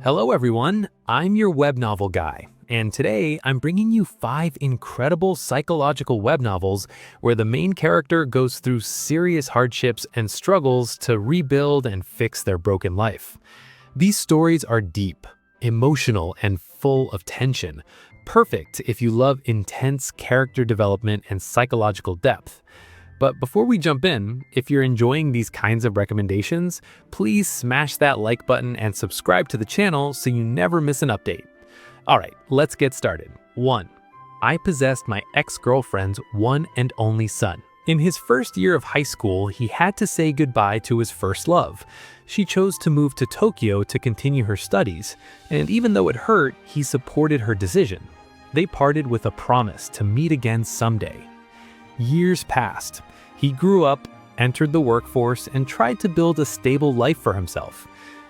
Hello everyone, I'm your web novel guy, and today I'm bringing you 5 incredible psychological web novels where the main character goes through serious hardships and struggles to rebuild and fix their broken life. These stories are deep, emotional, and full of tension, perfect if you love intense character development and psychological depth. But before we jump in, if you're enjoying these kinds of recommendations, please smash that like button and subscribe to the channel so you never miss an update. Alright, let's get started. 1. I possessed my ex-girlfriend's one and only son. In his first year of high school, he had to say goodbye to his first love. She chose to move to Tokyo to continue her studies, and even though it hurt, he supported her decision. They parted with a promise to meet again someday. Years passed. He grew up, entered the workforce, and tried to build a stable life for himself.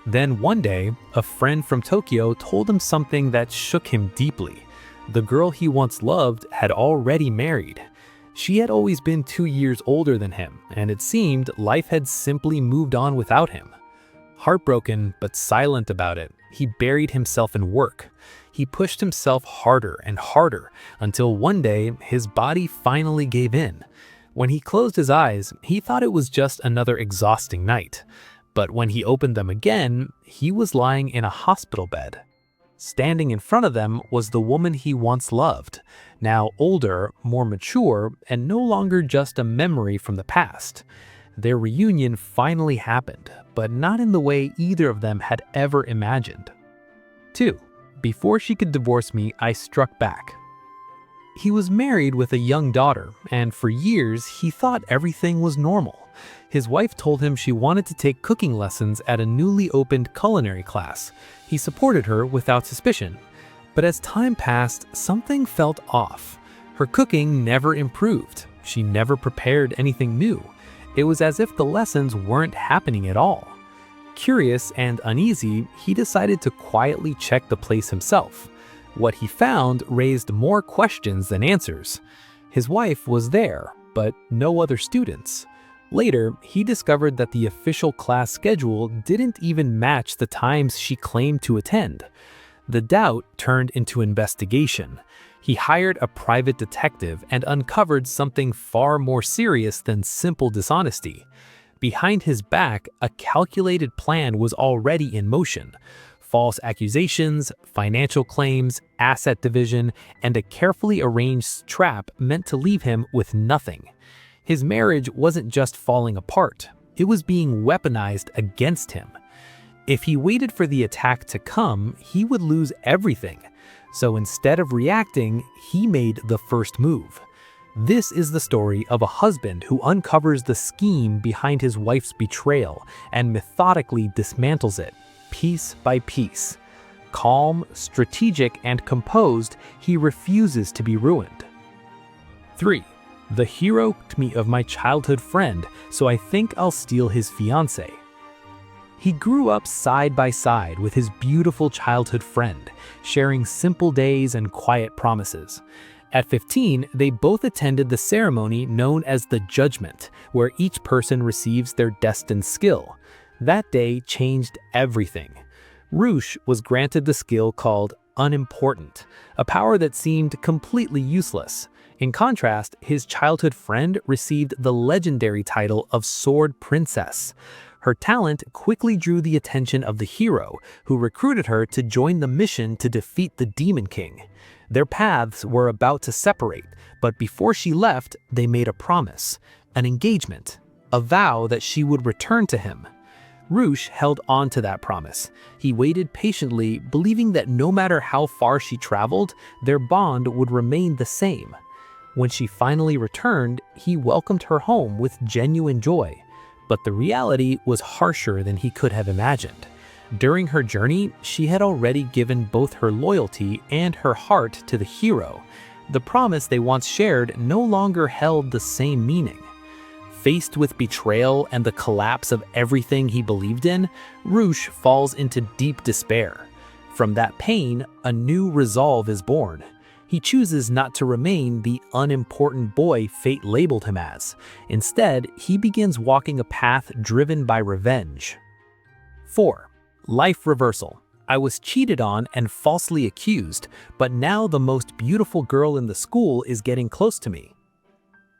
Then one day, a friend from Tokyo told him something that shook him deeply. The girl he once loved had already married. She had always been 2 years older than him, and it seemed life had simply moved on without him. Heartbroken but silent about it, he buried himself in work. He pushed himself harder and harder until one day his body finally gave in. When he closed his eyes, he thought it was just another exhausting night. But when he opened them again, he was lying in a hospital bed. Standing in front of them was the woman he once loved, now older, more mature, and no longer just a memory from the past. Their reunion finally happened, but not in the way either of them had ever imagined. 2. Before she could divorce me, I struck back. He was married with a young daughter, and for years he thought everything was normal. His wife told him she wanted to take cooking lessons at a newly opened culinary class. He supported her without suspicion. But as time passed, something felt off. Her cooking never improved. She never prepared anything new. It was as if the lessons weren't happening at all. Curious and uneasy, he decided to quietly check the place himself. What he found raised more questions than answers. His wife was there, but no other students. Later, he discovered that the official class schedule didn't even match the times she claimed to attend. The doubt turned into investigation. He hired a private detective and uncovered something far more serious than simple dishonesty. Behind his back, a calculated plan was already in motion. False accusations, financial claims, asset division, and a carefully arranged trap meant to leave him with nothing. His marriage wasn't just falling apart, it was being weaponized against him. If he waited for the attack to come, he would lose everything. So instead of reacting, he made the first move. This is the story of a husband who uncovers the scheme behind his wife's betrayal and methodically dismantles it, piece by piece. Calm, strategic, and composed, he refuses to be ruined. 3. The hero told me of my childhood friend, so I think I'll steal his fiancée. He grew up side by side with his beautiful childhood friend, sharing simple days and quiet promises. At 15, they both attended the ceremony known as the Judgment, where each person receives their destined skill. That day changed everything. Roosh was granted the skill called Unimportant, a power that seemed completely useless. In contrast, his childhood friend received the legendary title of Sword Princess. Her talent quickly drew the attention of the hero, who recruited her to join the mission to defeat the Demon King. Their paths were about to separate, but before she left, they made a promise, an engagement, a vow that she would return to him. Roosh held on to that promise. He waited patiently, believing that no matter how far she traveled, their bond would remain the same. When she finally returned, he welcomed her home with genuine joy. But the reality was harsher than he could have imagined. During her journey, she had already given both her loyalty and her heart to the hero. The promise they once shared no longer held the same meaning. Faced with betrayal and the collapse of everything he believed in, Roosh falls into deep despair. From that pain, a new resolve is born. He chooses not to remain the unimportant boy fate labeled him as. Instead, he begins walking a path driven by revenge. 4. Life Reversal. I was cheated on and falsely accused, but now the most beautiful girl in the school is getting close to me.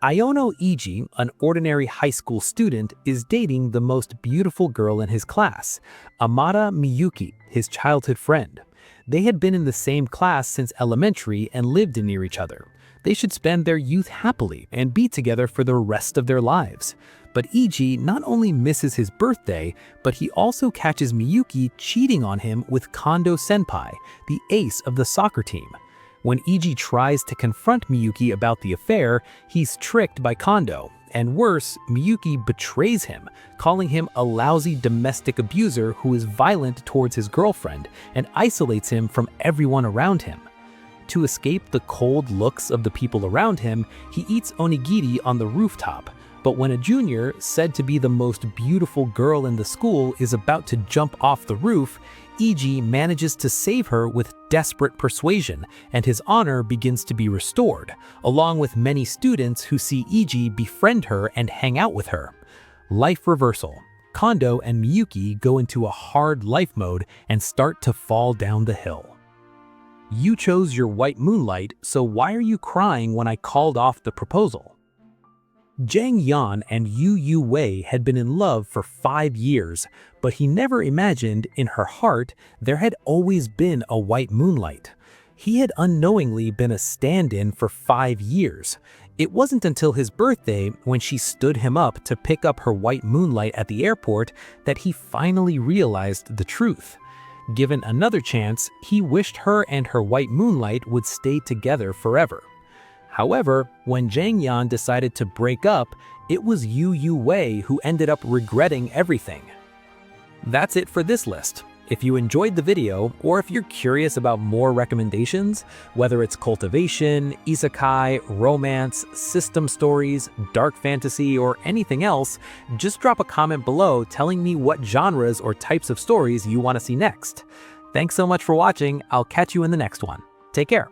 Iono Iji, an ordinary high school student, is dating the most beautiful girl in his class, Amada Miyuki, his childhood friend. They had been in the same class since elementary and lived near each other. They should spend their youth happily and be together for the rest of their lives. But Iji not only misses his birthday, but he also catches Miyuki cheating on him with Kondo Senpai, the ace of the soccer team. When Iji tries to confront Miyuki about the affair, he's tricked by Kondo. And worse, Miyuki betrays him, calling him a lousy domestic abuser who is violent towards his girlfriend and isolates him from everyone around him. To escape the cold looks of the people around him, he eats onigiri on the rooftop. But when a junior, said to be the most beautiful girl in the school, is about to jump off the roof, Iji manages to save her with desperate persuasion, and his honor begins to be restored, along with many students who see Iji befriend her and hang out with her. Life reversal. Kondo and Miyuki go into a hard life mode and start to fall down the hill. You chose your white moonlight, so why are you crying when I called off the proposal? Zhang Yan and Yu Wei had been in love for 5 years, but he never imagined in her heart there had always been a white moonlight. He had unknowingly been a stand-in for 5 years. It wasn't until his birthday, when she stood him up to pick up her white moonlight at the airport, that he finally realized the truth. Given another chance, he wished her and her white moonlight would stay together forever. However, when Zhang Yan decided to break up, it was Yu Wei who ended up regretting everything. That's it for this list. If you enjoyed the video, or if you're curious about more recommendations, whether it's cultivation, isekai, romance, system stories, dark fantasy, or anything else, just drop a comment below telling me what genres or types of stories you want to see next. Thanks so much for watching. I'll catch you in the next one. Take care.